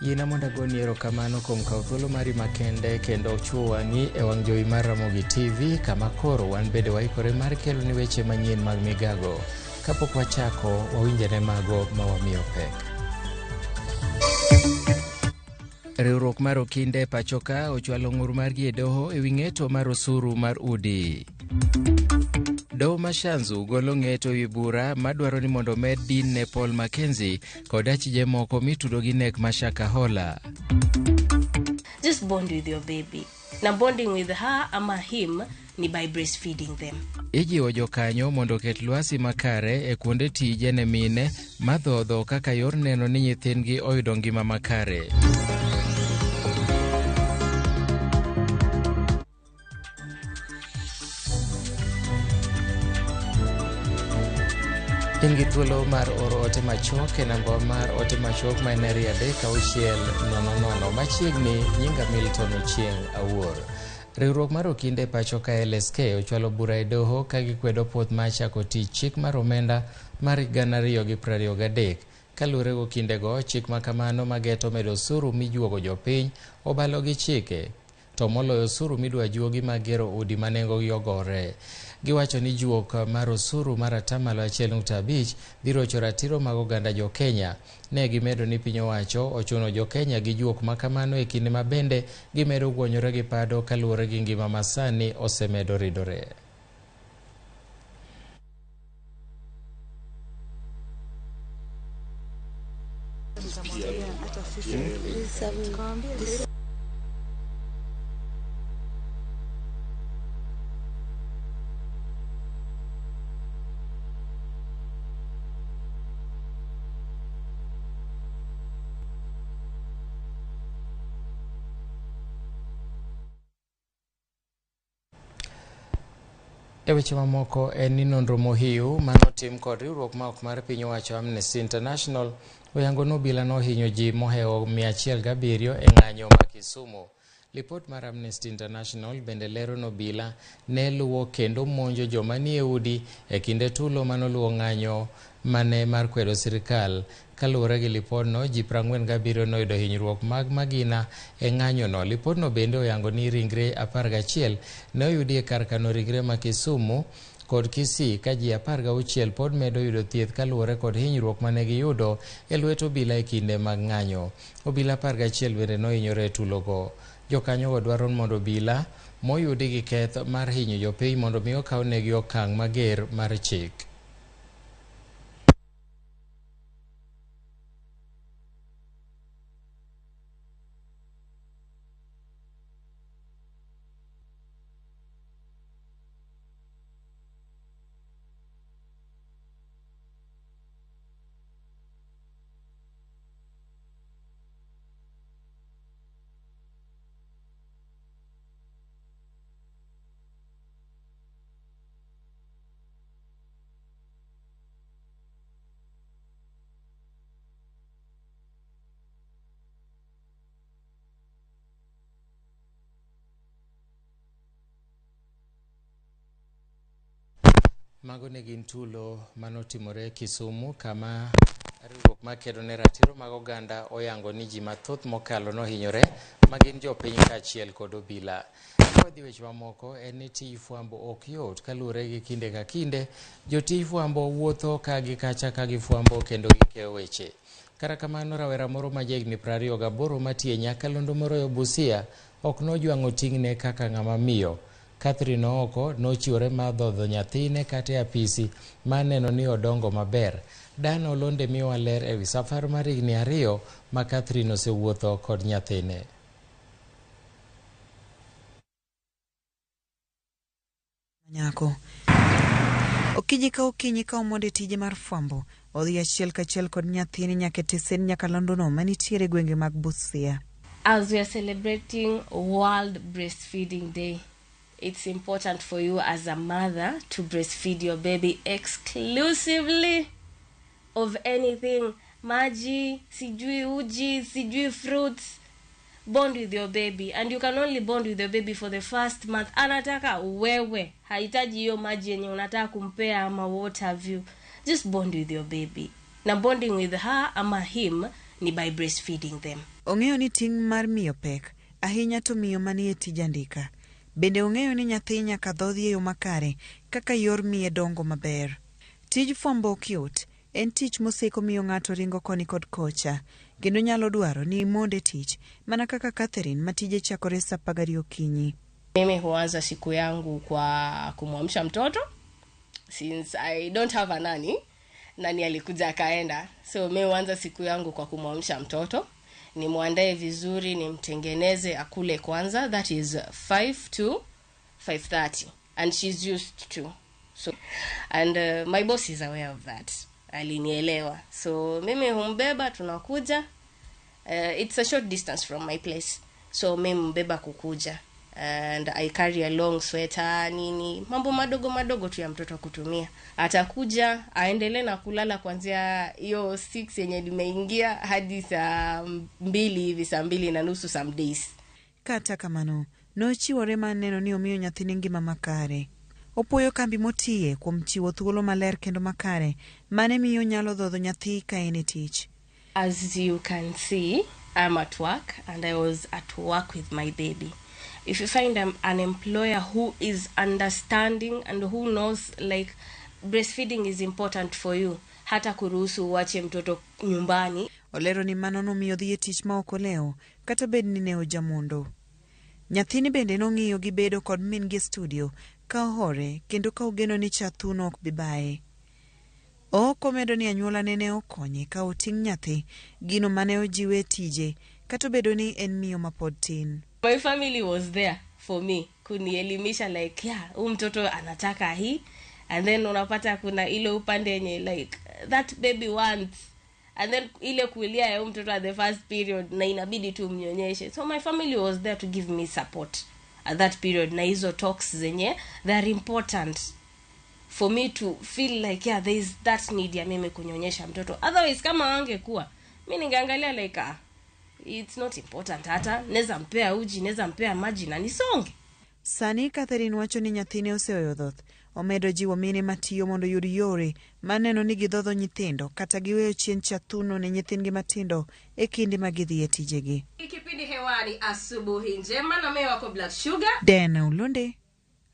Yina monda goni erokamano kuom kawo thuolo mari makende kendo chuo wang'i e wang' jowi mar Ramogi TV, kama koro wan bende waikore mar kelo ni weche manyien mag Migago. Kapok wachako, wawinjane mago ma wamiyo pek. Riwruok mar okinde pachoka ochwalo ng'ur margi e doho ewi ng'eto mar osuru mar udi. Doho Mashanzu golo ng'eto ewi bura madwaro ni mondo med din ne Paul Mackenzie kod achije moko mitudo gi nek Mashakahola. Just bond with your baby. Na bonding with her ama him ni by breastfeeding them. Ijiwo jokanyo mondo ket lwasi makare e kuonde tije ne mine madhodho kaka yor neno ni nyithindgi oyudo ngima makare. In gi thuolo mar oro ote machok e namba mar ote machok ma en 36000 machiegni nyinga Milton Ochieng' Awuor. Riwruok mar okinde pachoka LSK ochwalo bura e doho ka gikwedo puoth ma chako tich chik mar omenda mar 2023 kaluwore gokindego chik makamano mageto medo osuru mijuogo jopiny obalo gi chike to moloyo osuru midwa juogi magero udi manengogi ogore. Giwacho ni juok mar osuru mar 1.5% biro choro ratiro mag oganda jo Kenya. Ne gimedo ni piny owacho ochuno jo Kenya gi juok makamano e kinde ma bende gimedo guonyore gi pado kaluwore gi ngima masani osemedo ridore. E weche mamoko en ni nonro mohiu manotim kod riwruok ma ok mar piny owacho Amnesty International oyango ni obila nohinyo ji mohewo 107 e ng'anyo ma Kisumu. Lipot mar Amnesty International bende lero ni obila ne luwo kendo monjo joma nie udi e kinde tulo manoluwo ng'anyo mane mar kwedo sirikal. Kaluwore gi lipodno, ji 47 noyudo hinyruok mag magina e ng'anyono. Lipodno bende oyango ni ringre 11 ne oyudi e kar kano ringre ma Kisumu kod Kisii ka ji 16 pod medo yudo thieth kaluwore kod hinyruok mane giyudo e lwet obila e kinde mag ng'anyo. Obila 11 bende nohinyore e tulogo. Jokanyogo dwaro mondo obila moyudi gi keth mar hinyo jopiny mondo mi okaw negi okang' mager mar chik. Mago ne gin tulo manotimore Kisumu kama riwruok makedo ne ratiro mag oganda oyango ni ji mathoth mokalo nohinyore magin jopiny kaachiel kod obila. Wadhi weche mamoko en ni tij fwambo ok yot kaluwore gi kinde ka kinde jotij fwambo wuotho ka gi kacha ka gifwambo kendo gikeyo weche. Kara kamano rawera moro ma jahigni 28 matie Nyakalondo moro Busia ok nojwang'o ting'ne kaka ng'ama miyo. Catherine Oko nochiwore mar dhodho nyathine kata apisi ma neno ni odongo maber. Dan Olonde miyowa ler ewi safar mar higni 2 ma Catherine osewuotho kod nyathine. Nyako okiji ka omonde tije mar fwambo odhi achiel kachiel kod nyathine nyaka tesen Nyakalondo no manitiere gwenge mag Busia. As we are celebrating World Breastfeeding Day, it's important for you as a mother to breastfeed your baby exclusively of anything. Maji, sijui uji, sijui fruits. Bond with your baby, and you can only bond with your baby for the first month. Anataka wewe, haitaji hiyo maji yenye unataka kumpea ama what have you. Just bond with your baby. Na bonding with her ama him ni by breastfeeding them. Ong'eyo ni ting' mar miyo pek, ahinya to miyo manie tij andika. Bende ong'eyo ni nyathi nyaka dhodhi e yo makare kaka yor miye dongo maber. Tij fwambo ok yot, en tich moseko miyo ng'ato ringo koni kod kocha, kendo nyalo dwaro ni imonde tich, mana kaka Catherine matije chakore saa 10 okinyi. Mimi huanza siku yangu kwa kumwamsha mtoto, since I don't have a nanny. Nani alikuja akaenda, so mimi huanza siku yangu kwa kumwamsha mtoto, nimwandae vizuri, nimtengeneze akule kwanza. That is 5 to 5:30, and she's used to. So and my boss is aware of that, alinielewa. So mimi humbeba, tunakuja, it's a short distance from my place, so mimi humbeba kukuja, and I carry a long sweater, nini, mambo madogo tu ya mtoto kutumia. Atakuja aendelee na kulala kuanzia hiyo 6 yenye nimeingia hadi saa 2 hivi, saa 2:30 some days. Kata kamano, nochiwore maneno ni omiyo nyathine ngima makare. Opuoyo kambi motiye kuom chiwo thuolo maler kendo makare, mane miyo nyalo dhodho nyathi ka en tich. As you can see, I'm at work, and I was at work with my baby. If you find an employer who is understanding and who knows like breastfeeding is important for you, hata kuruhusu uache mtoto nyumbani. Olero ni mano nomiyo dhi e tich ma ok oleo, kata bed ni ne ojamondo. Nyathini bende nong'iyo gi bedo kod min gi studio, ka ohore kendo ka ogeno ni chathuno ok bibaye. Omedo ni anyuola ne okonye ka oting' nyathi, gino mane ojiwe tije, kata bedo ni en miyo mapod tin. My family was there for me, kunielimisha like, yeah, mtoto anataka hii, and then unapata kuna ile upande yenye like that baby wants, and then ile kulia ya mtoto at the first period na inabidi tu mnyonyeshe. So my family was there to give me support at that period, na hizo talks zenye they are important for me to feel like, yeah, there is that need ya mimi kunyonyesha mtoto. Otherwise kama wangekuwa mimi ningeangalia like it's not important, hata neza mpea uji, neza mpea maji na nisonge. Sani Catherine wacho ni nyathine oseoyo dhoth. Omedo jiwo mine matiyo mondo yud yore maneno ni gidhodho nyithindo kata giweyo chien chathuno ne nyithindgi matindo e kinde ma gidhi e tijegi. Kipindi hewani asubuhi njema, na mimi wako Black Sugar. Dana Ulunde,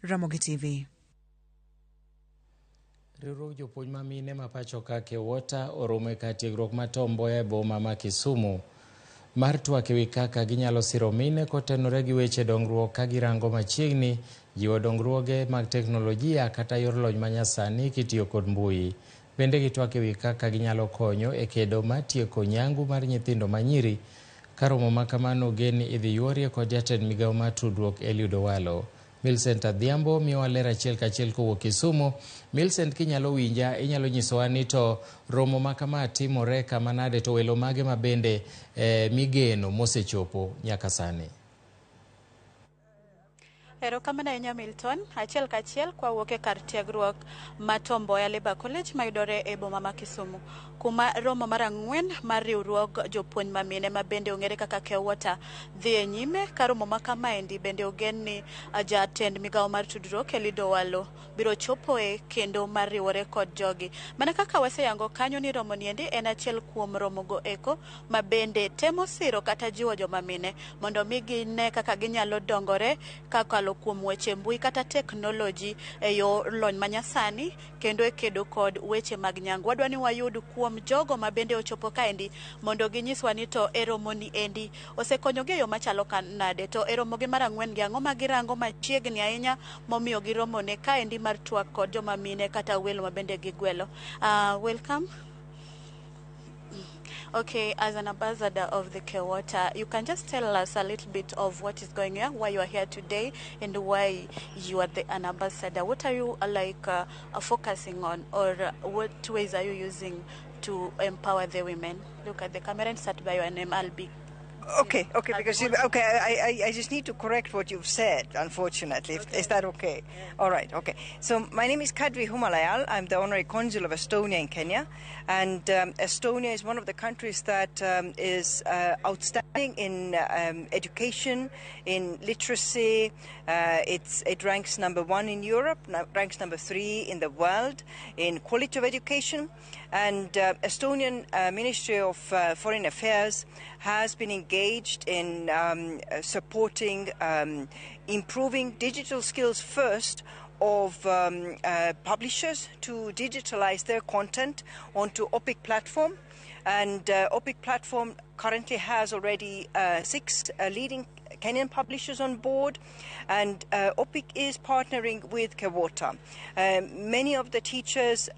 Ramogi TV. Riwruok jopuonj ma mine ma pacho ka Kewota oromo ka tiegruok ma Tomboya e boma ma Kisumu mar twak ewi kaka ginyalo siro mine kotenore gi weche dongruok ka girango machiegni jiwo dongruoge mag teknolojia kata yor lony manyasani kitiyo kod mbui. Bende gitwak ewi kaka ginyalo konyo e kedo ma tieko nyangu mar nyithindo manyiri. Karomo makamano geni idhi yuorie kod jatend migawo mar tudruok Eliud Owalo. Millicent Adhiambo miyo walera achiel kachiel kowuok Kisumu. Millicent, kinyalo winja, inyalo nyisowa ni to romo makama timore kama nade, to welo mage mabende migeno mosechopo nyaka sani. Erokamano ahinya Milton, achiel kachiel kwa wuok e kar tiegruok ma Tomboya Labour College mayudore e boma ma Kisumu, kuma romo mar 4 mar riwruog jopuonj ma mine ma bende ong'ere kaka Kewota dhi e nyime. Ka romo ma kamaendi bende ogen ni jatend migawo mar tudruok Eliud Owalo biro chopoe kendo mar riwore kod jogi. Mana kaka waseyango kanyo ni romo niendi en achiel kuom romogo eko ma bende temo siro kata jiwo joma mine mondo mi gine kaka ginyalo dongore kakalo kuom weche mbui kata teknoloji e yo lony manyasani kendo e kedo kod weche mag nyangu. Wadwa ni wayud kuom jogo ma bende ochopo kaendi mondo ginyiswa ni to e romo ni endi osekonyogi e yo machalo kanade, to e romogi mar 4 gi ang'o ma girango machiegni ahinya momiyo giromo ne kaendi mar twak kod joma mine kata welo ma bende gigwelo. Welcome. Okay, as an ambassador of the Kewota, you can just tell us a little bit of what is going on, why you are here today, and why you are an ambassador. What are you focusing on, or what ways are you using to empower the women? Look at the camera and start by your name. I'll be. Okay, because I just need to correct what you've said, unfortunately. Is that okay? Yeah. All right, okay. So my name is Kadri Humalayal. I'm the Honorary Consul of Estonia in Kenya. And Estonia is one of the countries that is outstanding in education, in literacy. It ranks number 1 in Europe, ranks number 3 in the world in quality of education. And Estonian Ministry of Foreign Affairs has been engaged in supporting improving digital skills first of publishers to digitalize their content onto OPIC platform. And OPIC platform currently has already 6 leading Kenyan publishers on board, and OPIC is partnering with Kewota. Many of the teachers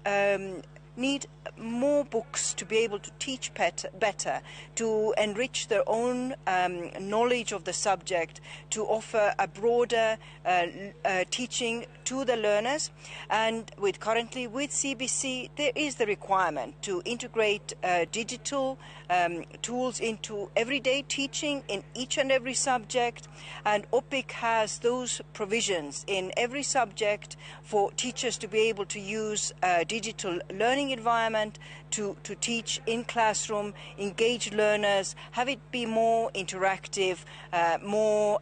need more books to be able to teach better, to enrich their own knowledge of the subject, to offer a broader teaching to the learners. And currently with CBC, there is the requirement to integrate digital tools into everyday teaching in each and every subject, and OPIC has those provisions in every subject for teachers to be able to use digital learning environment to teach in classroom, engage learners, have it be more interactive, more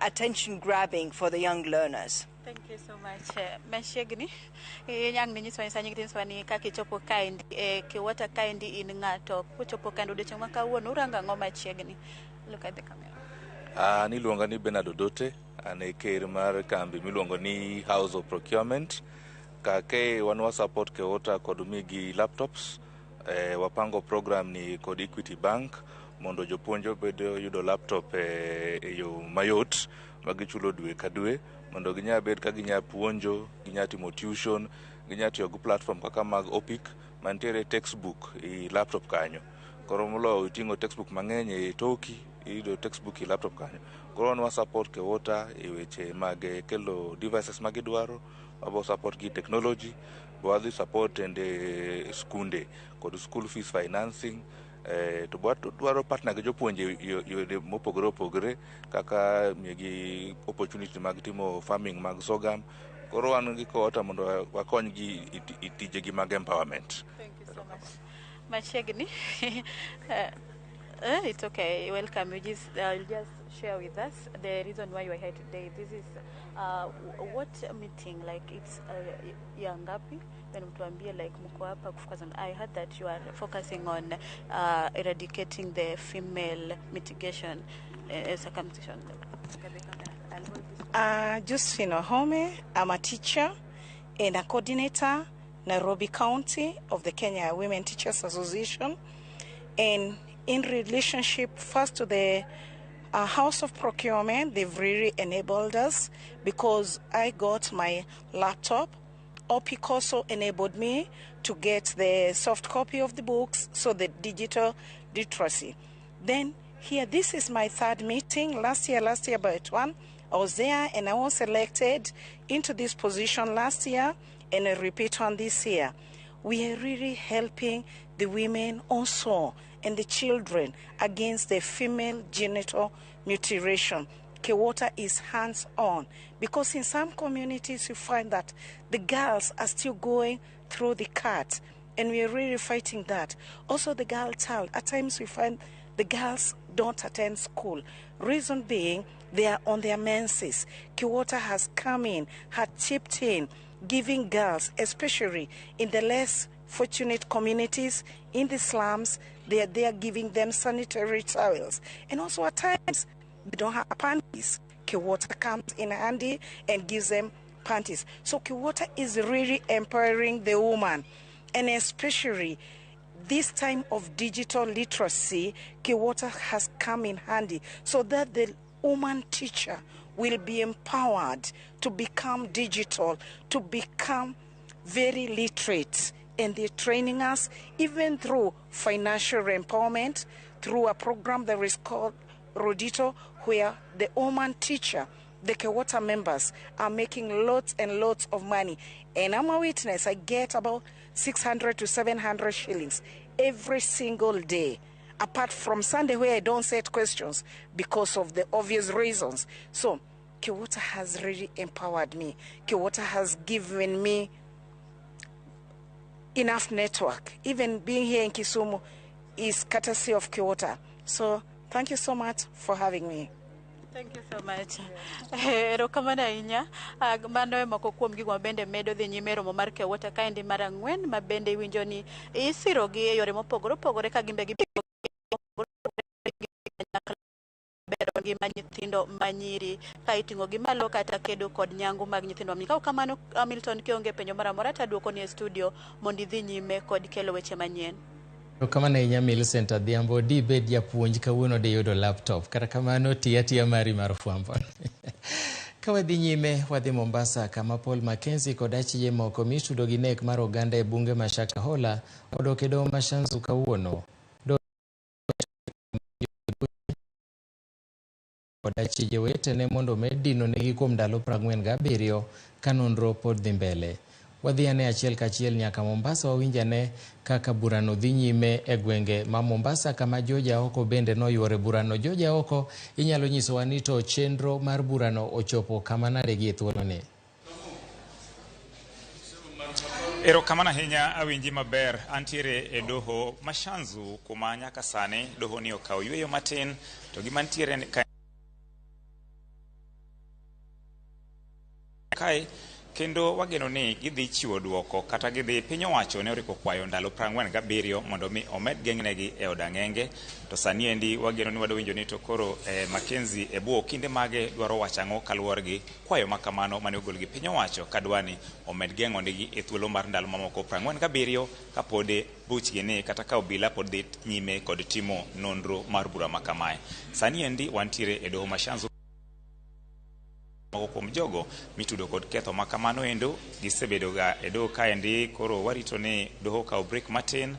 attention grabbing for the young learners. Thank you so much. Mashegni, yang ninyi swani kitin swani kaki chopo kind Kewota kind in ngato chopo kind ude chama ka wono ranga ngoma chegni. Look at the camera. Niluonga ni Bernardo Dote, ane ker mar kambi miluongo ni House of Procurement. Kake wanwa support Kewota kod migi laptops. Wapango program ni kod Equity Bank mondo jopuonjo bedo yudo laptop yo mayot magichulo dwe ka dwe mondo ginya bed ka ginya puonjo, ginya timo tuition, ginya tiyo go platform kaka mag OPIC mantiere textbook i laptop kanyo. Koro mulo itingo textbook mang'eny e toki ido textbook i laptop kanyo. Koro wanwa support Kewota e weche mag kelo devices magidwaro, abo support gi technology, boadhi support ende skunde kod school fees financing, to dwaro partner gi jopuonje yode mopogore opogore kaka miyogi opportunity mag timo farming mag sorghum. Koro wan gi Kewota mondo wakony gi itije gi mag empowerment. Thank you so much. Mashegni. It's okay. Welcome. You'll just share with us the reason why you are here today. This is what meeting? Like it's yangapi? Then mtuambie like mko hapa kufocus on. I heard that you are focusing on eradicating the female mitigation circumcision. Justino Home. I'm a teacher and a coordinator, Nairobi County of the Kenya Women Teachers Association, and in relationship first to the House of Procurement, they've really enabled us because I got my laptop. OPIC also enabled me to get the soft copy of the books, so the digital literacy. Then here, this is my 3rd meeting. Last year about 1, I was there and I was selected into this position last year and a repeat one this year. We are really helping the women also and the children against the female genital mutilation. Kewota is hands-on because in some communities you find that the girls are still going through the cut, and we are really fighting that. Also the girl child, at times we find the girls don't attend school. Reason being, they are on their menses. Kewota has come in, had chipped in, giving girls, especially in the less fortunate communities, in the slums, they are there giving them sanitary towels. And also at times, they don't have panties. Kewota comes in handy and gives them panties. So Kewota is really empowering the woman. And especially this time of digital literacy, Kewota has come in handy so that the woman teacher will be empowered to become digital, to become very literate. And they're training us even through financial empowerment, through a program that is called Rodito, where the woman teacher, the Kewota members, are making lots and lots of money. And I'm a witness. I get about 600 to 700 shillings every single day, apart from Sunday where I don't set questions because of the obvious reasons. So Kewota has really empowered me. Kewota has given me enough network. Even being here in Kisumu is courtesy of Kewota. So thank you so much for having me. Thank you so much. Erokamano ahinya. Mano moko kuom gigo mabende medo dhi nyime romo mar Kewota kaendi mar ang'wen mabende iwinjo ni isirogi e yore mopogore opogore ka gimbe bero ngima nyithindo manyiri ka iting'o gi malo kata kedo kod nyangu mag nyithindo manyiri. Ka kamano Hamilton kionge penjo moro amora taduoko ni e studio mondo idhi nyime kod kelo weche manyien. Kamano inya Millicent Adhiambo di bed japuonj kawuono di yudo laptop kata kamano tiya mari mar fwambo. Ka wadhi nyime wadhi Mombasa kama Paul Mackenzie kod achije moko mitudo gi nek mar oganda e bunge ma Shakahola odok e doho ma Shanzu kawuono. Kod achije wetene mondo med dino negi kuom ndalo 47 ka nonro pod dhi mbele. Wadhi ane achiel kachiel nyaka Mombasa wawinjane kaka burano dhi nyime e gwenge ma Mombasa kama Joja Oko bende noyuore burano. Joja Oko inyalo nyisowa ni to chenro mar burano ochopo kama nade gi thuoloni. Erokamano ahinya awinji maber antiere e doho ma Shanzu kuma nyaka sani doho ni okawo yweyo matin to gimantiere kae kendo wageno ni gidhi chiwo duoko kata gidhi piny owacho ne oriko kwayo ndalo 47 mondo mi omed geng'negi e odang'enge to sani endi wageno ni wadowinjo ni to koro Mackenzie e bwo kinde mage dwaro wachang'o kaluwore gi kwayo makamano mane ogol gi piny owacho kadwani omed geng'onegi e thuolo mar ndalo mamoko 47 kapode buchgi ni kata ka obila pod dhi nyime kod timo nonro mar bura makamae. Sani endi wantiere e doho ma Shanzu kuom jogo mitudo kod ketho makamano endo gisebedo ga e doho kaendi koro warito ni doho kawo break matin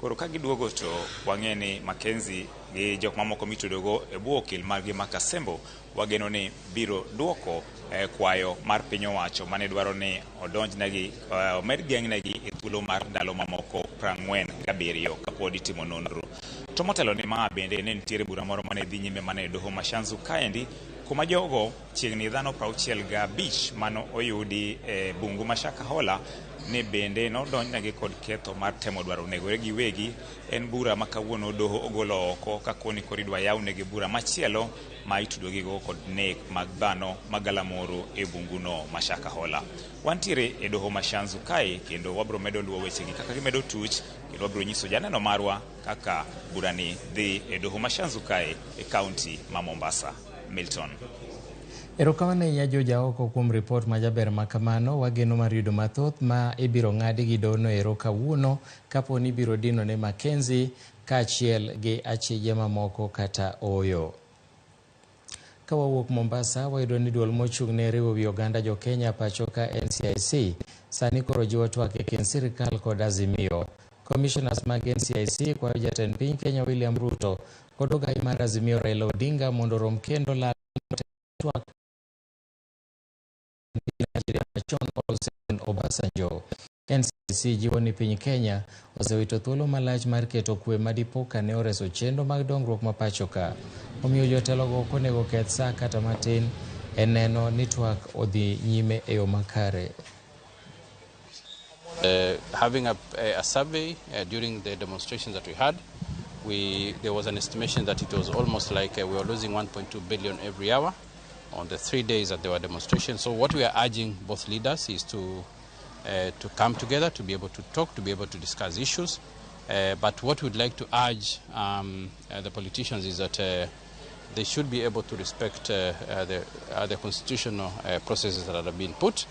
koro ka giduogo to wang'e ni Mackenzie gi jok mamoko mitudogo e bwo okil margi Makasembo wageno ni biro duoko kwayo mar piny owacho mane dwaro ni odonjnegi omed geng'negi e thuolo mar ndalo mamoko 47 kapod itimo nonro. To motelo ni ma bende ne nitiere bura moro mane dhi nyime mane doho ma Shanzu kaendi kuma jogo chiegni dhano 65 mano oyudi e bungu ma Shakahola ne bende nodonjnegi kod ketho mar temo dwaro negore gi wegi. En bura ma kawuono doho ogolo oko ka koni koridwa yawnegi bura machielo ma itudogigo kod nek mag dhano magalamoro e bunguno ma Shakahola. Wantiere e doho ma Shanzu kae kendo wabro medo luwo wechegi kaka gimedo tuch kendo wabro nyiso janeno marwa kaka burani dhi e doho ma Shanzu kae e kaunti ma Mombasa. Milton. Erokamano ya Joja Oko kuom report ma jaber makamano wageno mar yudo mathoth ma ibiro ng'adi gi dono ero kawuono kapo ni biro dino ne Mackenzie kaachiel gi achije mamoko kata oyo. Ka wawuok Mombasa wayudo ni duol mochung' ne riwo wi oganda jo Kenya pacho ka NCIC sani koro jiwo twak e kind sirikal kod Azimio. Commissioners mag NCIC kwayo jatend piny Kenya William Ruto kod ogai mar Azimio Raila Odinga mondo rom kendo lal twak machon Olusegun Obasanjo. NCIC jiwo ni piny Kenya osewito thuolo malach mar keto kwe madipo ka ne oreso chenro mag dongruok ma pacho ka. Omiyo jotelogo ok onego keth saa kata matin e neno ni twak odhi nyime e yo makare. Having a survey during the demonstrations that we had, there was an estimation that it was almost like we were losing 1.2 billion every hour on the 3 days that there were demonstrations. So what we are urging both leaders is to come together, to be able to talk, to be able to discuss issues. But what we'd like to urge the politicians is that they should be able to respect the constitutional processes that have been put.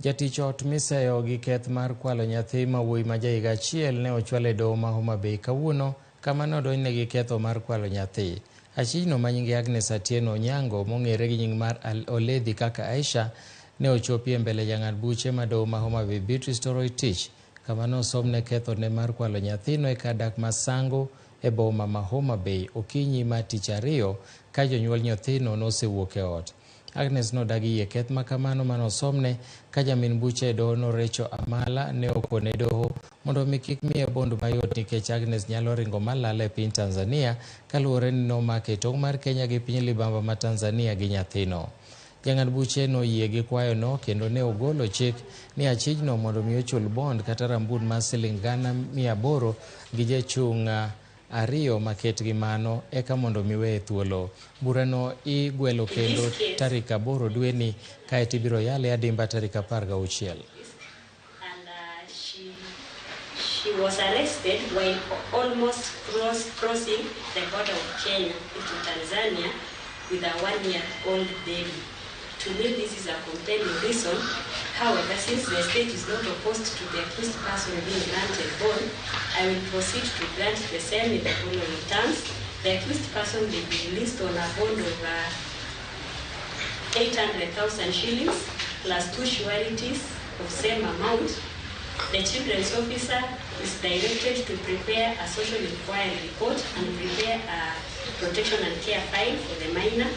Jatich ot miseyo gi keth mar kwalo nyathi ma wuoyi ma jahiga achiel ne ochwal e doho ma Homa Bay kawuono kama nodonjne gi ketho mar kwalo nyathi. Achijno ma nyinge Agnes Atieno Onyango mong'ere gi nying mar Oledhi kaka Aisha ne ochopi e mbele jang'ad buche ma doho ma Homa Bay Beatrice Toroitich kama nosomne ketho ne mar kwalo nyathino e kar dak Masango e boma ma Homa Bay okinyi ma tich ariyo ka jonyuol nyathino nosewuok e ot. Agnes nodagi yie keth makamano manosomne ka jamin buche e doho norecho amala ne okone doho mondo mi kik miye bond mayot nikech Agnes nyalo ringo malala e piny Tanzania kaluwore ni nomake tong' mar Kenya gi piny libamba ma Tanzania gi nyathino. Jang'ad buche noyie gi kwayono kendo ne ogolo chik ni achijno mondo mi ochul bond kata rambun mar siling gana 800 gi jachung' ariyo maket gi mano eka mondo miwe thuolo. Burano igwelo kendo tarik 8 dweni kaeto ibiro yale adimba tarik 16. She was arrested while almost crossing the border of Kenya into Tanzania with a 1-year-old baby. To me, this is a compelling reason. However, since the state is not opposed to the accused person being granted bond, I will proceed to grant the same in the following terms. The accused person will be released on a bond of 800,000 shillings plus 2 sureties of same amount. The children's officer is directed to prepare a social inquiry report and prepare a protection and care file for the minor.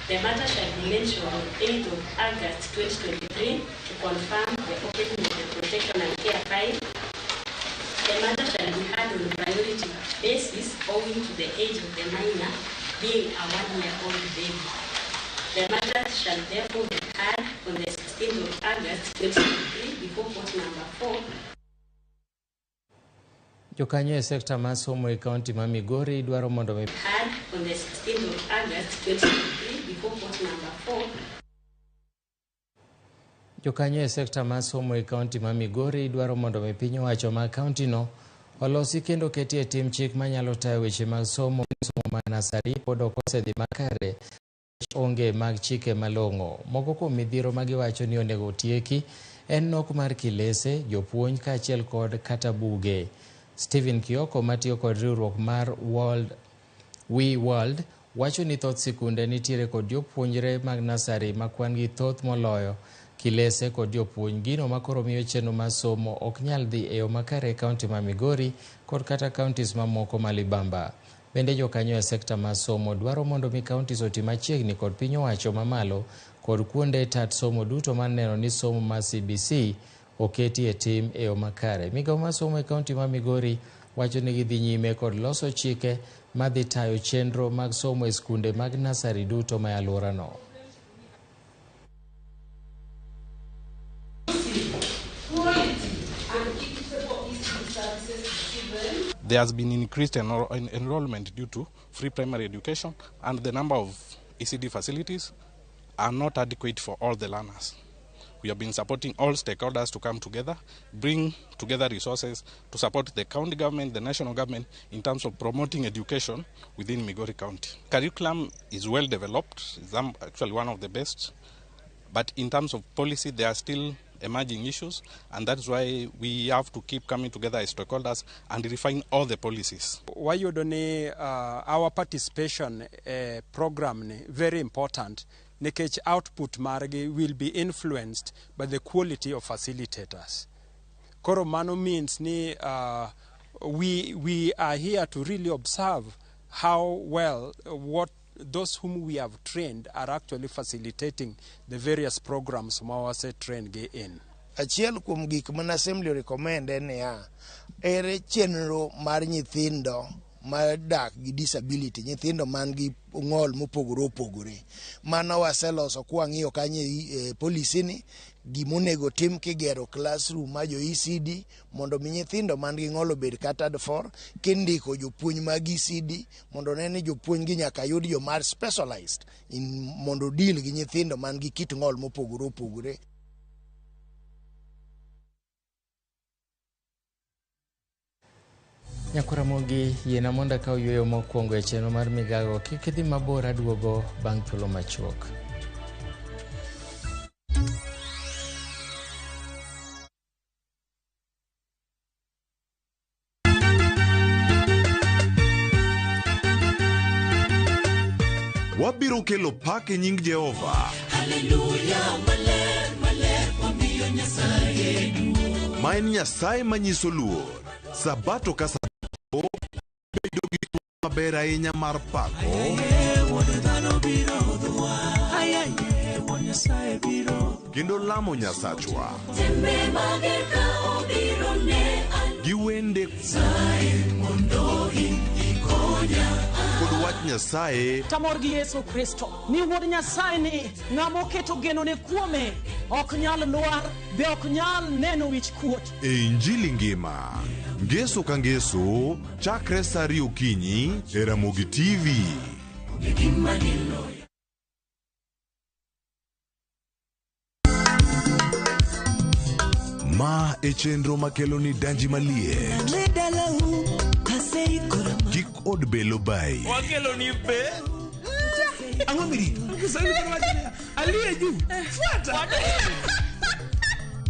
The matter shall be mentioned on 8th of August 2023 to confirm the opening of the protection and care file. The matter shall be heard on a priority basis owing to the age of the minor being a 1-year-old baby. The matter shall therefore be heard on the 16th of August 2023 before court number 4. Jokanyo e sekta mar somo e kaunti ma Migori dwaro mondo heard on the 16th of August 2023 before court number 4. Jokanyo e sekta mar somo e kaunti ma Migori dwaro mondo piny owacho ma kaunti no olosi kendo ketie tim chik manyalo tayo weche mag somo ma nasari pod ok osedhi makare onge mag chike malong'o. Moko kuom midhiero ma giwacho ni onego otieki en nok mar kilese, jopuonj kaachiel kod kata buge. Stephen Kioko matiyo kod riwruok mar World wacho ni thoth sikunde nitiere kod jopuonjre mag nasari ma kwan gi thoth moloyo kilese kod jopuonj. Gino makoro miyo chenro mar somo ok nyal dhi e yo makare e kaunti ma Migori kod kata kauntis mamoko malibamba. Bende jokanyo e sekta mar somo dwaro mondo mi kauntis otim machiegni kod piny owacho mamalo kod kuonde tat somo duto mar neno ni somo mar CBC oketi e tim e yo makare. Migawo mar somo e kaunti ma Migori wacho ni gidhi nyime kod loso chike madhi tayo chenro mag somo e skunde mag nasari duto ma alworano. There has been increased enrollment due to free primary education, and the number of ECD facilities are not adequate for all the learners. We have been supporting all stakeholders to come together, bring together resources to support the county government, the national government in terms of promoting education within Migori County. Curriculum is well developed, it's actually one of the best, but in terms of policy there are still emerging issues, and that's why we have to keep coming together as stakeholders and refine all the policies. Why you don't our participation program very important. Nikech output margi will be influenced by the quality of facilitators. Koro mano means ni we are here to really observe how well what those whom we have trained are actually facilitating the various programs mawase train ge in. Achiel kuom gik mana assembly recommend en ya ere chenro mar nyithindo madak gi disability, nyithindo man gi ng'ol mopogore opogore. Mano waseloso kwang'iyo kanye policy ni gimonego tim kigero classroom ma jo ECD mondo mi nyithindo man gi ng'ol obed catered for, kindiko jopuonj mag ECD mondo nene jopuonj gi nyaka yud jo mar specialized in mondo deal gi nyithindo man gi kit ng'ol mopogore opogore. Ramogi yiena monda ka oyueyo mokwongo e chenro mar Migago kik idhi mabor, aduogo bang' thuolo machuok. Wabiro kelo pak e nying Jehova. Hallelujah, maler maler wamiyo Nyasaye duong'. Ma en Nyasaye manyiso luor. Sabato ka sabato bedo gi maber ahinya mar pako. Kendo lamo Nyasachwa. Gi wende kod wach Nyasaye. Nyasaye. Tamor gi Yesu Kristo. Ni wuod Nyasaye ni ng'amo keto geno ne kuome ok nyal lwar be ok nyal neno wich kuot. E Injili ngima. Ngeso ka ngeso chakre saa 2 okinyi e Ramogi TV. Ma e chenro makelo ni danji maliet. Kik od belo bai. Wakelo ni be. Angomiri. Aliye juu. Fuata.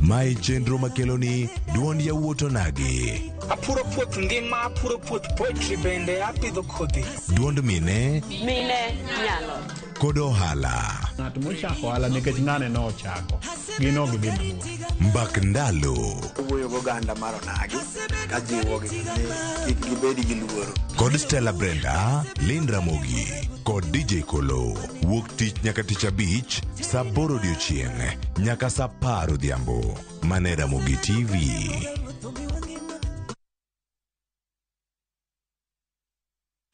Ma e chenro makelo ni duond yawuoto nagi. Apuro puoth ngima, apuro puoth poetry bende, apidho kodhi. Duond mine. Mine nyalo. Kod ohala. Ng'at mochako ohala nikech ng'ane no ochako. Gino gidhi maluwa. Mbak ndalo. Wuoyo goganda mar onagi ka jiwo gi kik gibedi gi luoro. Kod Stella Brenda, Lynn Ramogi, kod DJ Kolo. Wuok tich nyaka tich abich, saa 8 odiechieng' nyaka saa 10 odhiambo. Mane Ramogi TV.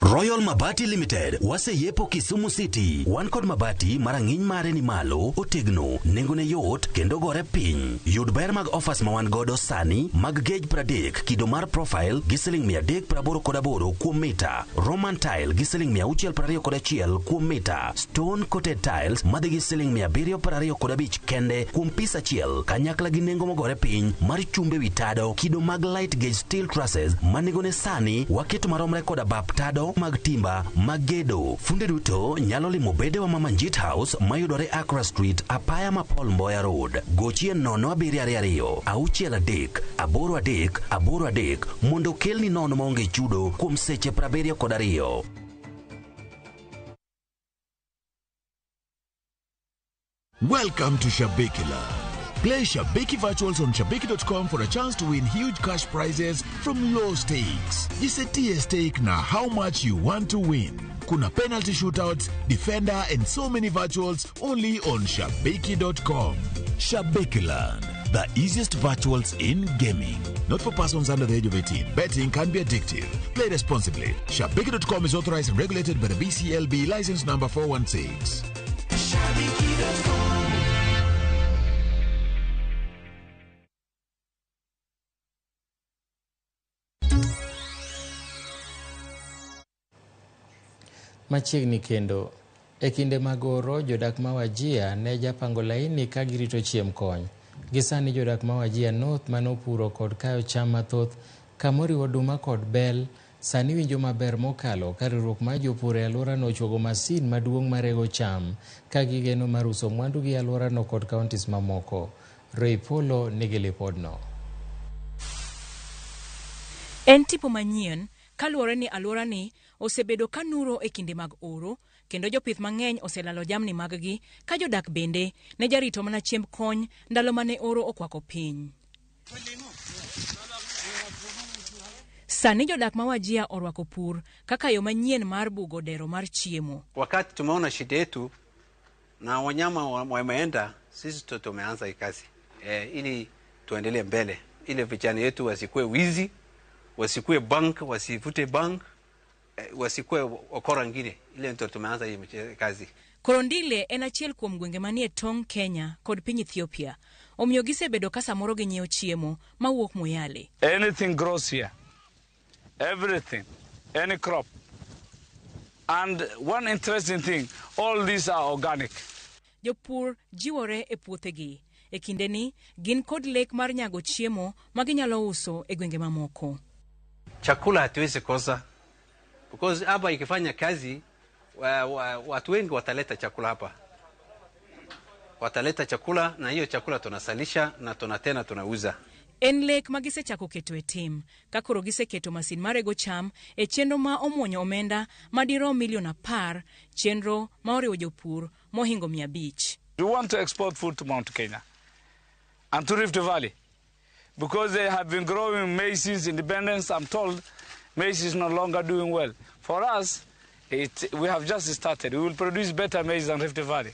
Royal Mabati Limited waseyepo Kisumu City. Wan kod mabati marang'iny mare ni malo, otegno, nengone yot kendo gore piny. Yud ber mag offers ma wan godo sani mag gauge 30 kido mar profile gi siling 388 kuom mita. Roman tile gi siling 621 kuom mita. Stone coated tiles madhi gi siling 725 kende kuom pisa achiel. Kanyakla gi nengo mogore piny mar chumbe witado kido mag light gauge steel trusses manegone sani waketo maromre koda bap tado mag timba magedo. Funde duto nyalo limo bede wa Mama Njit House mayudore Accra Street, apaya ma Paul Mboya Road. Gochie 072 6 3 8 mondo kelni nono maonge chudo kuom seche 72. Welcome to Shabikila. Play Shabiki Virtuals on Shabiki.com for a chance to win huge cash prizes from low stakes. Jisetie stake na how much you want to win. Kuna penalty shootouts, defender and so many virtuals only on Shabiki.com. Shabikiland, the easiest virtuals in gaming. Not for persons under the age of 18. Betting can be addictive. Play responsibly. Shabiki.com is authorized and regulated by the BCLB license number 416. Shabiki.com. Machiegni kendo e kinde magoro jodak ma Wajia ne japango laini ka girito chiem kony. Gisani jodak ma Wajia North manopuro kod kayo cham mathoth kamoriwo oduma kod bel sani winjo maber mokalo ka riwruok mar jopur e alworano ochogo masin maduong' marego cham ka gigeno mar uso mwandu gi alworano kod kauntis mamoko. Roy Polo nigi lipodno. En tipo manyien kaluwore ni alworani osebedo kanuro e kinde mag oro kendo jopith mang'eny oselalo jamni mag-gi ka jodak bende ne jarito mana chiemb kony ndalo mane oro okwako piny. Sani jodak ma Wajia orwako pur kaka yo manyien mar bugo dero mar chiemo. Wakati tumeona shida yetu na wanyama wameenda, sisi tumeanza hii kazi ili tuendelee mbele, ili vijana yetu wasikue wizi, wasikue bank, wasivute bank, wasikue okora ngine. Ile ndio tumeanza hii kazi. Korondile en achiel kuom gwenge manie tong Kenya kod piny Ethiopia. Omiyo gisebedo ka samoro ginyiewo chiemo mawuok Moyale. Anything grows here. Everything. Any crop. And one interesting thing, all these are organic. Jopur jiwore e puothegi. E kindeni gin kod lek mar nyago chiemo maginyalo uso e gwenge mamoko. Chakula hatuwezi kosa. Because hapa ikifanya kazi watu wengi wataleta chakula hapa. Wataleta chakula na hiyo chakula tunasalisha na tunatena tunauza. En lek magisechako keto e tim, ka koro giseketo masin marego cham e chenro ma omuonyo omenda madirom milion 10, chenro ma oriwo jopur mohingo 500. We want to export food to Mount Kenya and to Rift Valley because they have been growing maize since independence. I'm told maize is no longer doing well. For us, we have just started. We will produce better maize than Rift Valley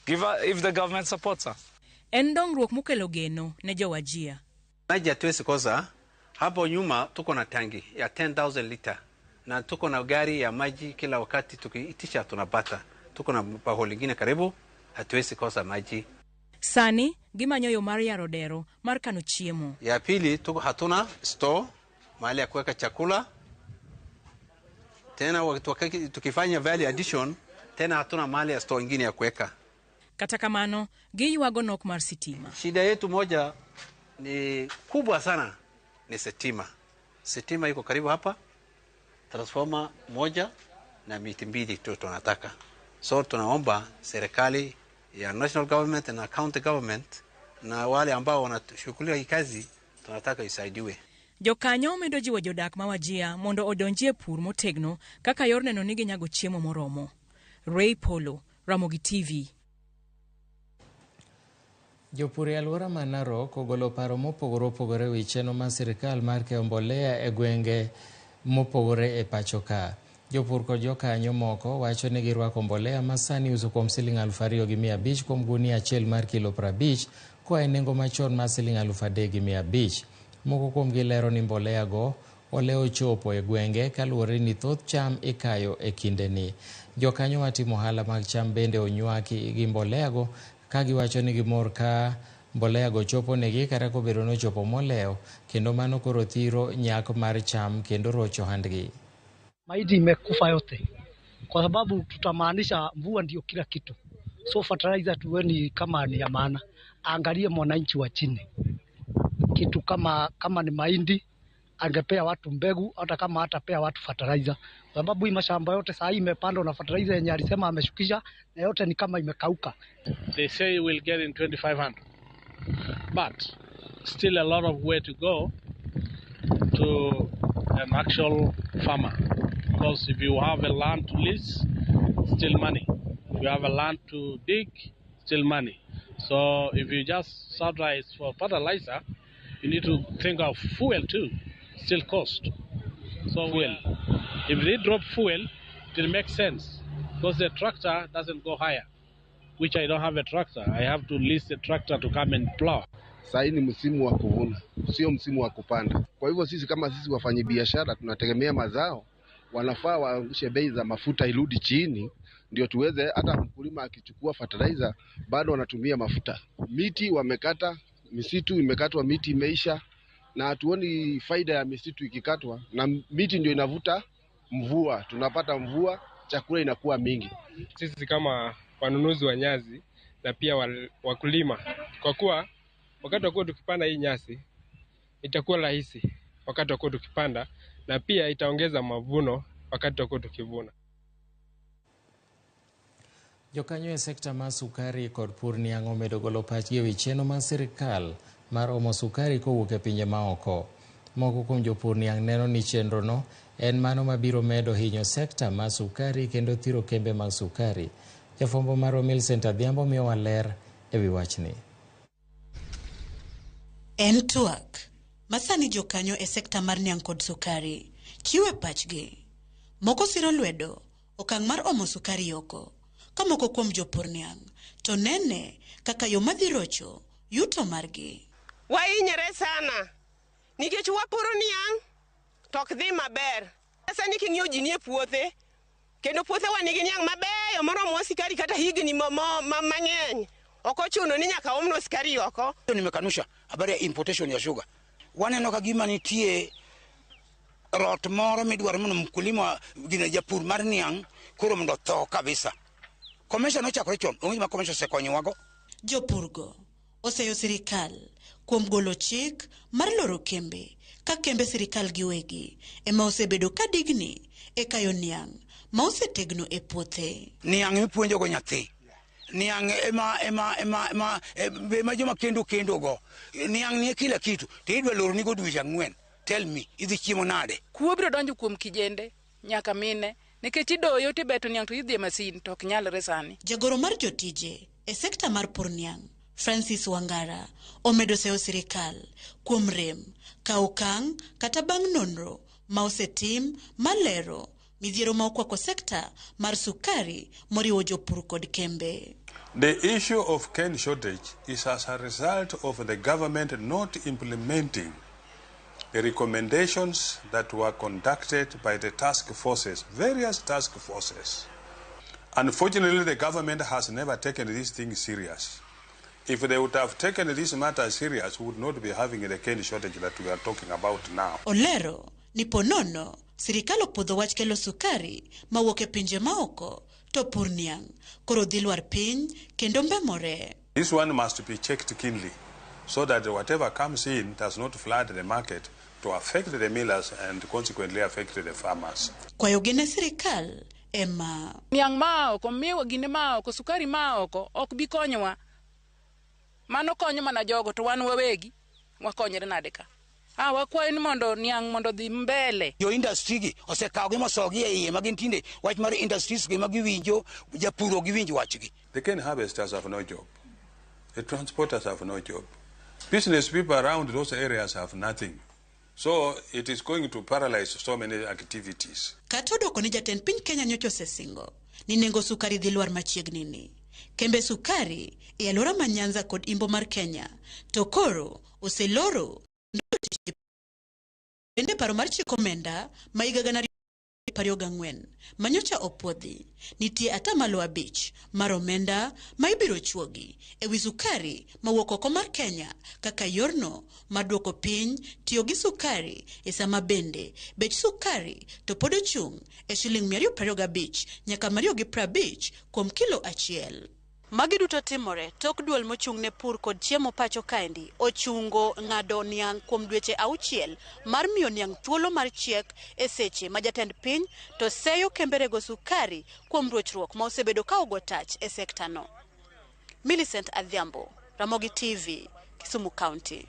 if the government supports us. En dongruok mukelo geno ne jowajia. Maji hatuwezi kosa. Hapo nyuma tuko na tangi ya 10,000 liter na tuko na gari ya maji kila wakati, tukiitisha tunapata. Tuko na baho lingine karibu, hatuwezi kosa maji. Sani gimanyo yo mar yaro dero mar kano chiemo. Ya pili, hatuna store mahali ya kuweka chakula. Tena tukifanya value addition, tena hatuna mahali ya store ingine ya kuweka. Kata kamano, giywago nok mar sitima. Shida yetu moja ni kubwa sana ni sitima. Sitima iko karibu hapa. Transformer moja na miti mbili tu tunataka. So tunaomba serikali ya national government na county government na wale ambao wanashughulikia hii kazi tunataka isaidiwe. Jokanyo medo jiwo jodak ma Wajir mondo odonjie pur motegno kaka yor neno ni ginyago chiemo moromo. Ray Polo, Ramogi TV. Jopur e alwora ma Narok ogolo paro mopogore opogore wi chenro mar sirkal mar keyo mbolea e gwenge mopogore e pacho ka. Jopur kod jokanyo moko wacho ni girwako mbolea ma sani uso kuom Sh2,500 kuom gunia achiel mar kilo 50 koa e nengo machon mar Sh3,500. Moko kuom gilero ni mbolea go olewo chopo e gwenge kaluwore ni thoth cham ikayo e kindeni. Jokanyo matimo ohala mag cham bende onywaki gi mbolea go ka giwacho ni gimor ka mbolea go chopo negi kata kobedo no chopo molewo kendo mano koro thiro nyak mar cham kendo rocho handgi. Mahindi imekufa yote kwa sababu tutamaanisha mvua ndio kila kitu. So fertilizer tuweni kama ni ya maana. Angalie mwananchi wa chini. Kitu kama ni mahindi angepea watu mbegu hata kama hatapea watu fertilizer. Kwa sababu hii mashamba yote saa hii imepandwa na fertilizer yenye alisema ameshukisha na yote ni kama imekauka. They say we'll get in 2,500. But still a lot of way to go to an actual farmer. Because if you have a land to lease, still money. If you have a land to dig, still money. So if you just subsidize for fertilizer, you need to think of fuel too, still cost. So fuel. If they drop fuel, it will make sense because the tractor doesn't go higher, which I don't have a tractor. I have to lease the tractor to come and plow. Sasa ni msimu wa kuvuna, sio msimu wa kupanda. Kwa hivyo sisi kama wafanyabiashara tunategemea mazao, wanafaa waangushe bei za mafuta irudi chini ndio tuweze hata mkulima akichukua fertilizer bado wanatumia mafuta. Miti wamekata, misitu imekatwa, miti imeisha na hatuoni faida ya misitu ikikatwa, na miti ndio inavuta mvua. Tunapata mvua, chakula inakuwa mingi. Sisi kama wanunuzi wa nyasi na pia wakulima, kwa kuwa wakati wa tukipanda hii nyasi itakuwa rahisi wakati wa tukipanda, na pia itaongeza mavuno wakati wa tukivuna. Jokanyo e sekta mar sukari kod pur niang' omedo golo pachgi e wi chenro mar sirkal mar omo sukari kowuok e pinje maoko. Moko kuom jopur niang' neno ni chenrono en mano mabiro medo hinyo sekta mar sukari kendo thiro kembe mag sukari. Jafwambo mar Millicent Adhiambo miyowa ler e wi wachni. En twak masani jokanyo e sekta mar niang' kod sukari chiwe pachgi. Moko siro lwedo okang' mar omo sukari oko. Ka moko kuom jopur niang' to nene kaka yo madhi rocho yuto margi. Wainyre sana nikech wapuro niang' tok dhi maber. Sasa ni king'iyo ji nie puothe kendo puothe wa nigi niang' mabeyo moromo sukari kata higni mang'eny. Ok ochuno ni nyaka omno sukari oko. Nimekanusha habari ya importation ya sugar. Waneno kagima nitie rot moro midwaro mondo mkulima gine japur mar niang' koro mondo tho kabisa. Komesha nochakore chon, onge ma komesha osekonyowago. Jopurgo oseyo sirikal kuom golo chik mar loro kembe ka kembe sirikal giwegi ema osebedo ka digni e kayo niang' ma osetegno e puothe. Niang' mipuonjo go nyathi. Niang' ema joma kendo go. Niang' ni kila kitu. To idwa loro ni go dweche 4. Tell me, idhi chiemo nade? Kuo biro donjo kuom kijende nyaka mine. Nikech idoyo tibeto niang' to idhi e masin to ok nyalre sani. Jagoro mar jotije e sekta mar pur niang' Francis Wangara omedo seyo sirikal kuom rem ka okang' kata bang' nonro ma osetim malero midhiero ma okwako sekta mar sukari moriwo jopur kod kembe. The issue of cane shortage is as a result of the government not implementing the recommendations that were conducted by the task forces, various task forces. Unfortunately, the government has never taken these things serious. If they would have taken this matter serious, we would not be having the cane shortage that we are talking about now. Olero ni ponono sirikal opudho wach kelo sukari mawuok e pinje maoko to pur niang' koro dhi lwar piny kendo mbemore. This one must be checked keenly so that whatever comes in does not flood the market to affect the millers and consequently affect the farmers. Kwayo gine sirikal ema niang' maoko miwa gine maoko sukari maoko ok bi konyowa. Mano konyo mana jogo to wan wawegi wakonyre nade ka. Wakwayo ni mondo niang' mondo dhi mbele. Jo industry gi osekaw gi masogi e iye magin tinde wach mar industries gi magiwinjo japuro gi winjo wachgi. The cane harvesters have no job. The transporters have no job. Business people around those areas have nothing. So it is going to paralyze so many activities. Katodoko ni jatend piny Kenya nyocho sesingo ni nengo sukari dhi lwar machiegni ni. Kembe sukari e alwora ma Nyanza kod Imbo mar Kenya to koro oseloro bende paro mar chiko omenda ma higa 2024 manyocha opuodhi nitie atamalo 5 mar omenda ma ibiro chuogi e wi sukari mawuok oko mar Kenya kaka yorno maduoko piny tiyo gi sukari e sama bende bech sukari to pod ochung' e shiling 225 nyaka 250 kuom kilo achiel. Magi duto timore tok duol mochung' ne pur kod chiemo pacho kaendi ochungo ng'ado niang' kuom dweche 6 mar miyo niang' thuolo mar chiek e seche ma jatend piny to seyo kemberego sukari kuom ruochruok ma osebedo ka ogo tach e sekta no. Millicent Adhiambo, Ramogi TV, Kisumu County.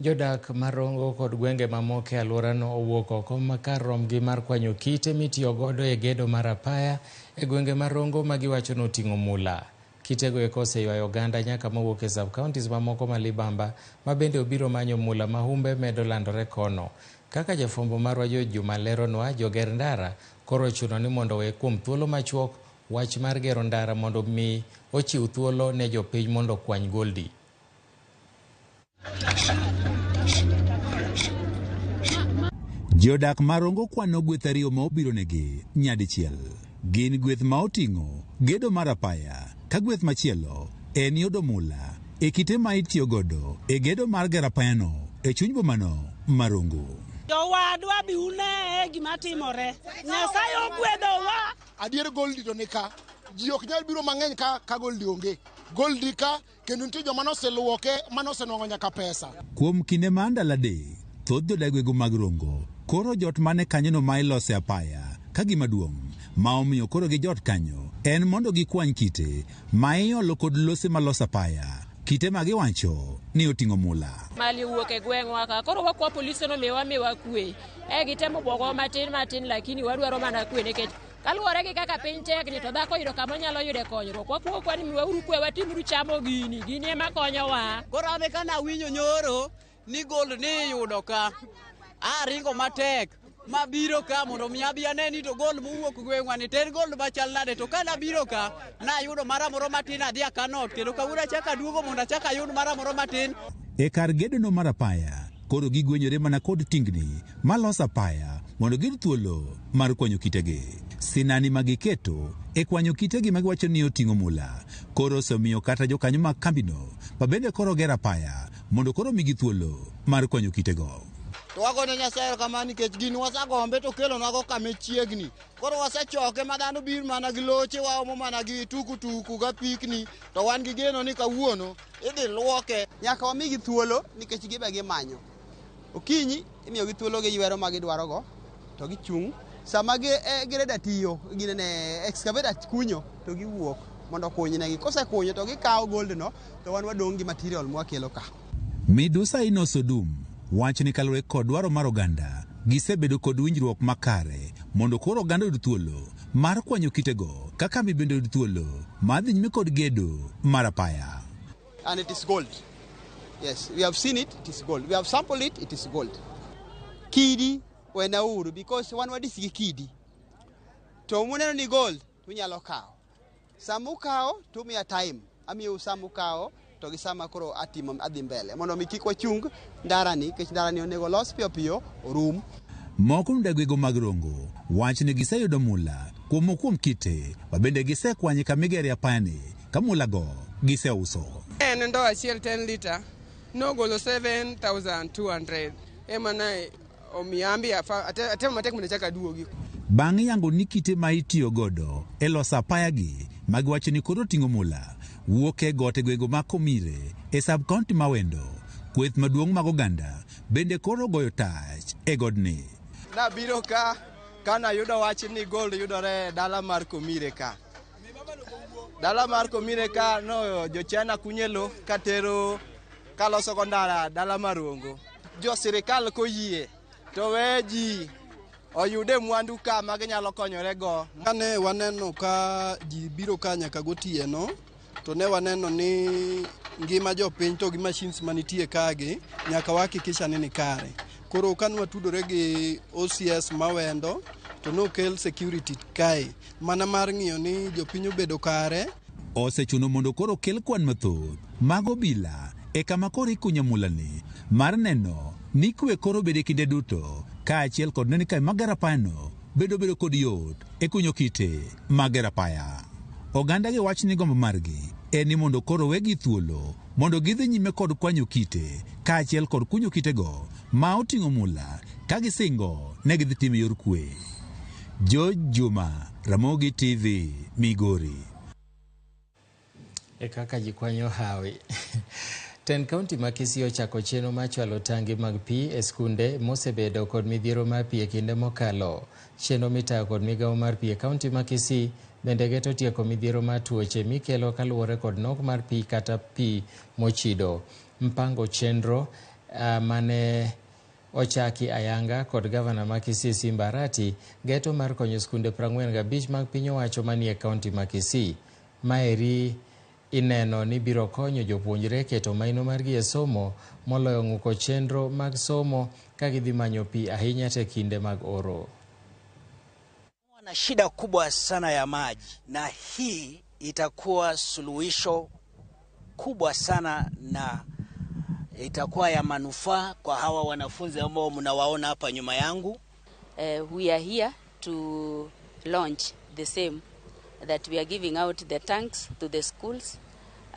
Jodak marongo kod gwenge mamoko e alworano owuok oko makar romgi mar kwanyo kite mitiyo godo e gedo mar apaya e gwenge marongo ma giwacho ni oting'o mula. Kitego eko oseywayo oganda nyaka mowuok e sub-counties mamoko ma libamba ma bende obiro manyo mula ma humbe medo landore kono. Kaka jafwambo marwa Juma leronwa, joger ndara koro ochuno ni mondo we kuom thuolo machuok wach mar gero ndara mondo mi ochiw thuolo ne jopiny mondo kwany goldi. Jodak marongo kwano gweth ariyo ma obiro negi nyadichiel. Gin gweth ma oting'o gedo mar apaya, ka gweth machielo en yudo mula e kite ma itiyo godo e gedo mar gero apayano e chuny bomano marongo. Jowadwa bi une gima timore. Nyasaye ogwedhowa. Adier goldi to nika. Ji ok nyal biro mang'eny ka goldi onge. Goldi ka kendo nitie joma noseluoke manosenwang'o nyaka pesa. Kuom kinde ma ndalo adek, thoth jodagwego mag Rongo koro jot mane kanyono ma ilose apaya ka gima duong' ma omiyo koro gi jot kanyo en mondo gikwany kite ma iolo kod lose malos apaya, kite ma giwacho ni oting'o mula. Mali wuok e gweng'wa ka koro wakwa polisi no miwa kwe gitemo bwogo matin lakini wadwaro mana kwe nikech kaluwore gi kaka piny tekni to dhako yudo kama nyalo yude konyruok wakuo kwani miwauru kwe watimuru chamo gini ema konyowa. Koro ane ka nawinjo nyoro ni gold ni yudo ka aringo matek mabiro ka mondo mi abi aneni to gold mowuok gweng'wa ni ter gold machal nade to ka nabiro ka nayudo mara moro matin adhi akanot kendo kawuono achaka duogo mondo achaka ayud mara moro matin. E kar gedono mar apaya koro gigwenyore mana kod tingni malos apaya mondo giyud thuolo mar kwanyo kitegi. Sinani magiketo e kwanyo kitegi magiwacho ni oting'o mula koro osemiyo kata jokanyo mag kambino ma bende koro gero apaya mondo koro migi thuolo mar kwanyo kitego. To wagone Nyasaye kamano nikech gin wasagombe to kelonwago kama chiegni. Koro wasechoke ma dhano bir mana gi loche waomo mana gi tukutuku ga pikni to wan gi geno ni kawuono idhi luoke. Nyaka wamigi thuolo nikech gibe gimanyo. Okinyi imiyo gi thuolo gi ywero ma gidwarogo to gichung'. Sama gireda tiyo ginene excavator kunyo to giwuok mondo kunynegi. Kosekunyo to gikawo gold no to wan wadong' gi material mwakelo ka. Midusa Inosodum wach ni kalure kod dwaro mar oganda gisebedo kod winjruok makare mondo koro oganda oyud thuolo mar kwanyo kitego kaka mi bende oyud thuolo mar dhi nyime kod gedo mar apaya. And it is gold. Yes, we have seen it, it is gold. We have sampled it, it is gold. Kidi wenauru because wan wadisi gi kidi. To muneno ni gold tunyalo kawo. Samu kawo to miya time. amiyo samu kao to gi sama koro atimo adhi mbele mondo mi kik wachung ndarani kech ndarani onego los piyo piyo orum. Moko ndagwego mag Rongo wach ni giseyudo mula kuom kite mabende gisekwanye kamigeri apani ka mula go giseuso. En ndo achiel 10 liter nogolo 7,200 emana omiambi atemo matek mondo chaka duogi. Bang' yango ni kite ma itiyo godo e loso apaya gi magiwacho ni koro ting'o mula wuok e gote gwego ma Komire e sub-county ma Wendo, kweth maduong' mag oganda bende koro goyo tach e godni. Nabiro ka nayudo wach ni gold yudore dala mar Komire ka. Dala mar Komire ka no jochana kunyelo katero kaloso gondara dala mar Rongo. Jo sirikal koyie to weji oyude mwandu ka maginyalo konyore go. Kane waneno ka ji biro ka nyaka gotieno to ne waneno ni ngima jopiny to gi machines manitie kagi nyaka wahakikisha ni kare. Koro kan watudore gi OCS mawendo to nokel security kae mana mar ng'iyo ni jopiny obedo kare. Osechuno mondo koro kel kwan mathoth mag obila e kama koro ikunyo mulani mar neno ni kwe koro bede kinde duto kaachiel kod neno ka magarapano bedo kod yot e kunyo kite magarapaya. Oganda gi wach ni gombo margi en ni mondo koro wegi thuolo mondo gidhi nyime kod kwanyo kite kaachiel kod kunyo kitego ma oting'o mula ka gisingo ne gidhi timo yor kwe. George Juma, Ramogi TV, Migori. Kaka jikwanyo hawi. Ten County ma Kisii ochako chenro mar chwalo tangi mag pi e skunde mosebedo kod midhiero mar pi e kinde mokalo. Chenro mitayo kod migawo mar pi e kaunti ma Kisii bende geto tieko midhiero mar tuoche mikelo kaluwore kod nok mar pi kata pi mochido. Mpango chenro mane ochaki ayanga kod gavana ma Kisii Simba Arati geto mar konyo skunde 45 mag piny owacho manie kaunti ma Kisii. Maeri ineno ni biro konyo jopuonjre keto maino margi e somo moloyo ng'uko chenro mag somo ka gidhi manyo pi ahinya te kinde mag oro. Wana shida kubwa sana ya maji na hii itakuwa suluhisho kubwa sana na itakuwa ya manufaa kwa hawa wanafunzi ambao mnawaona hapa nyuma yangu. We are here to launch the same that we are giving out the tanks to the schools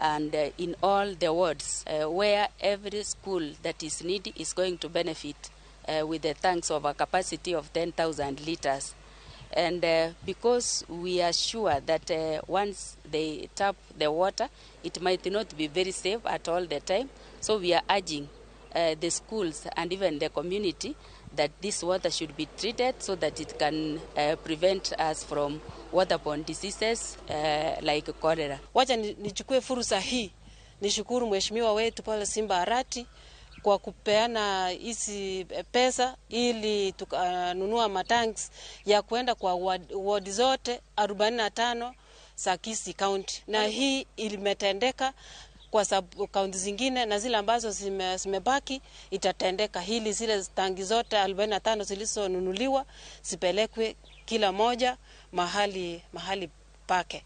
and in all the wards where every school that is needy is going to benefit with the tanks of a capacity of 10,000 liters. And because we are sure that once they tap the water, it might not be very safe at all the time. So we are urging the schools and even the community that this water should be treated so that it can prevent us from waterborne diseases like cholera. Wacha nichukue fursa hii nishukuru mheshimiwa wetu pale Simba Arati kwa kupeana hizi pesa ili tukanunua matanks ya kuenda kwa ward zote 45 za Kisii County, na hii ilimetendeka kwa sababu kaunti zingine na zile ambazo zimebaki itatendeka hili zile tangi zote 45 zilizonunuliwa zipelekwe kila moja mahali pake.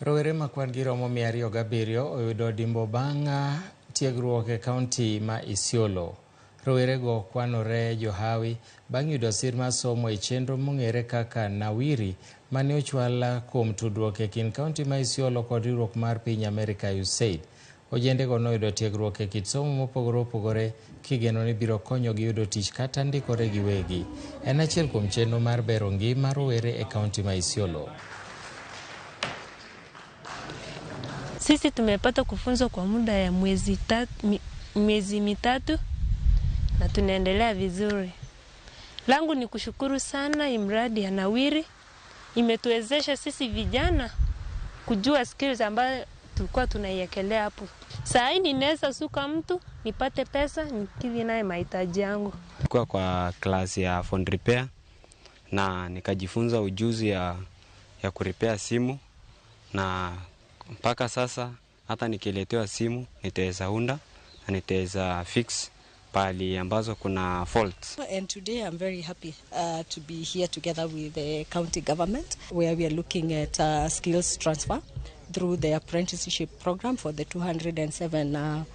Rowere makwan giromo 207 oyudo dimbo bang' tiegruok e kaunti ma Isiolo. Rowere go kwanore johawi bang' yudo sir mar somo e chenro mong'ere kaka Nawiri mane ochwal kuom tudruok e kind kaunti ma Isiolo kod riwruok mar piny Amerika USAID. Ojende go noyudo tiegruok e kit somo mopogore opogore kigeno ni biro konyogi yudo tich kata ndikore giwegi. En achiel kuom chenro mar bero ngima rowere e kaunti ma Isiolo. Sisi tumepata kufunzwa kwa muda ya miezi mitatu na tunaendelea vizuri. Langu ni kushukuru sana imradi ya Nawiri. Imetuwezesha sisi vijana kujua skills ambayo tulikuwa tunaiekelea hapo. Saa hii ninaweza suka mtu, nipate pesa, nikidhi naye mahitaji yangu. Nilikuwa kwa klasi ya phone repair na nikajifunza ujuzi ya kurepair simu, na mpaka sasa hata nikiletewa simu nitaweza unda na nitaweza fix pali ambazo kuna faults. And today I'm very happy to be here together with the county government where we are looking at skills transfer through the apprenticeship program for the 207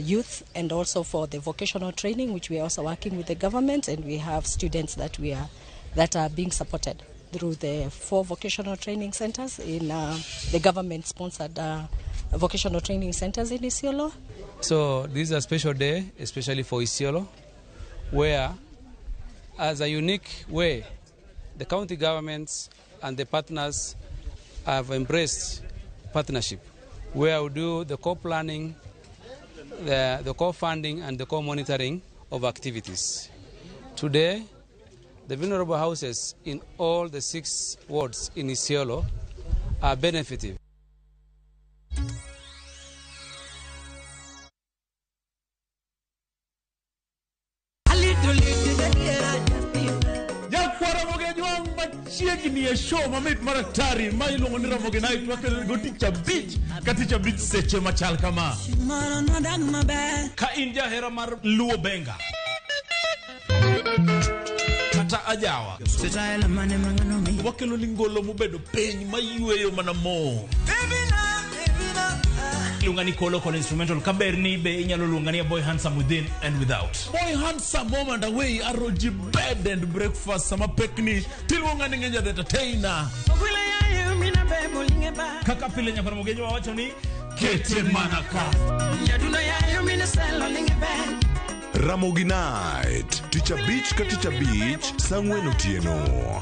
youth, and also for the vocational training, which we are also working with the government, and we have students that are being supported through the 4 vocational training centers in the government-sponsored vocational training centers in Isiolo. So this is a special day, especially for Isiolo, where, as a unique way, the county governments and the partners have embraced partnership, where we do the co-planning, the co-funding, and the co-monitoring of activities. Today, the vulnerable houses in all the 6 wards in Isiolo are benefiting. Chiegni e show mamit maraktari ma ilongo ni Ramogi night wakelo go ticha beach seche machal kama ka inja hera mar luo benga kata ajawa wakelo lingolo mubedo peny mayueyo mana mo lungani kolo instrumental kaberni be inyalo lungani boy handsome within and without. Boy handsome moment away aroji bed and breakfast sama pekni tilungani ngenja the entertainer. Kaka pile nya Ramogi wa wacho ni kete manaka. Ramogi night, ticha beach ka ticha beach, sangwe notieno.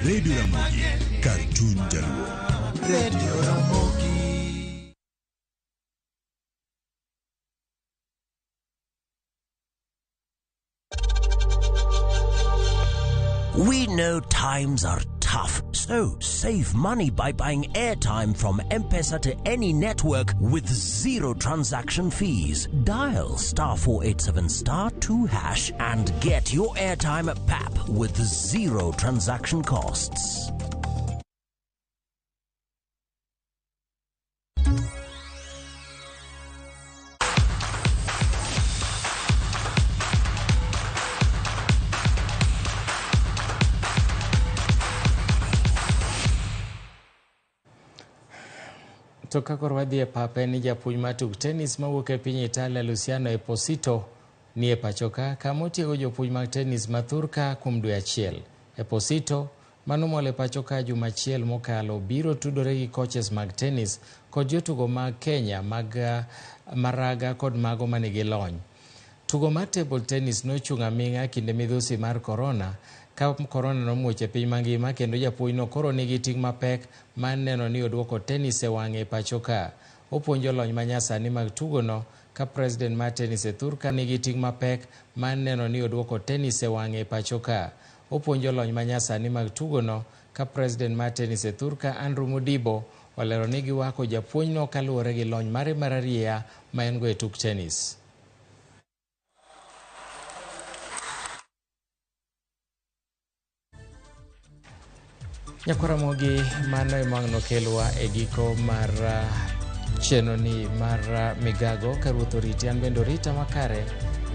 Radio Ramogi, Cartoon Jaluo. Radio Ramogi. We know times are tough, so save money by buying airtime from M-Pesa to any network with 0 transaction fees. Dial *487*2# and get your airtime PAP with 0 transaction costs. Toka korwadhi pape ni japuonj matuk tenis mawuok e piny Italia Luciano Esposito ni e pachoka kama otiego jopuonj mag tenis mathurka kuom dwe achiel. Esposito manomol e pachoka juma achiel mokalo biro tudore gi coaches mag tenis kod jotugo mag Kenya mag maraga kod mago manigi lony. Tugo mar table tennis nochung' aming'a kinde midhusi mar corona ka corona nomuoch e piny mangima, kendo japuonjno koro nigi ting' mapek mar neno ni odwoko tenis e wang'e pachoka. Opuonjo lony manyasani mag tugono ka president mar tenis e thurka nigi ting' mapek mar neno ni odwoko tenis e wang'e pachoka. Opuonjo lony manyasani mag tugono ka president mar tenis e thurka Andrew Mudibo olero ni giwako japuonjno kaluwore gi lony mare mararieya ma en go e tuk tenis. Ramogi mano emang nokelwa e giko mar chenoni mar Migago ka ruoth oriti, an bende orita makare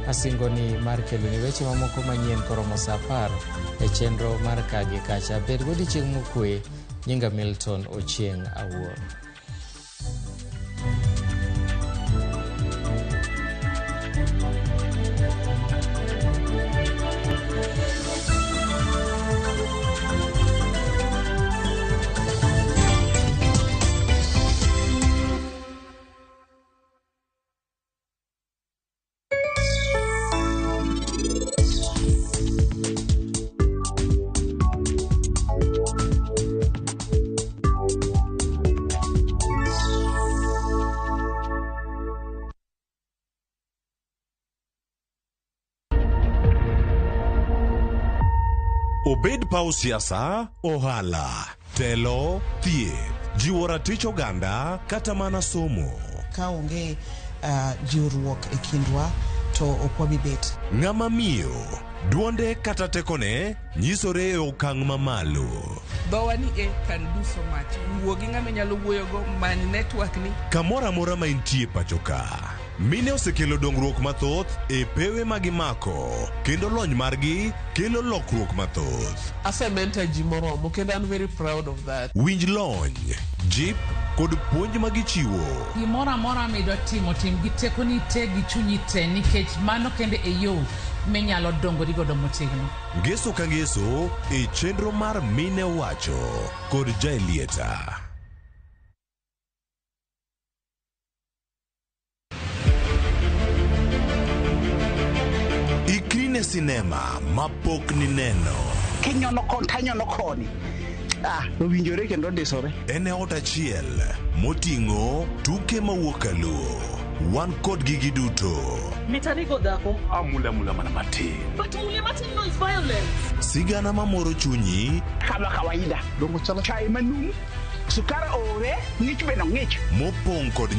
asingoni mar keloni weche mamoko manyien koromo saa 10 e chenro mar kagi kacha. Bed godiochieng' mokwe. Nyinga Milton Ochieng' Awuor. Obed paw siasa, ohala, telo, thieth, jiwo ratich oganda kata mana somo. Ka onge jiwruok e kindwa to ok wabi bet. Ng'ama miyo, duonde kata tekone nyisore e okang' mamalo. Dhowa ni can do so much. Wuo gi ng'ama nyalo wuoyogo many network ni. Kamora mora ma intie pacho ka. Mine osekelo dongruok mathoth e pewe magimako, kendo lony margi kelo lokruok mathoth. Asementa ji moromo kendo I'm very proud of that. Winj lony, jip kod puonj magichiwo. Gimoro amora midwa timo tim gi tekoni te gi chunyi te nikech mano kende e yo minyalo dongori godo motegno. Ngeso ka ngeso e chenro mar Mine Wacho kod Jaelieta. Ikrine sinema mapok ni neno. Kinyono kon tanyono koni. Owinjore kendo disore. Ene ot achiel moting'o tuke mawuok Luo. Wan kod gigi duto. Mitanigo dhako amula mana matin. But mule matin no is violence. Sigana mamoro chunyi kama kawaida. Dongo chala chai manum. Sukara ore, ng'ich beno ng'ich. Mopong' kod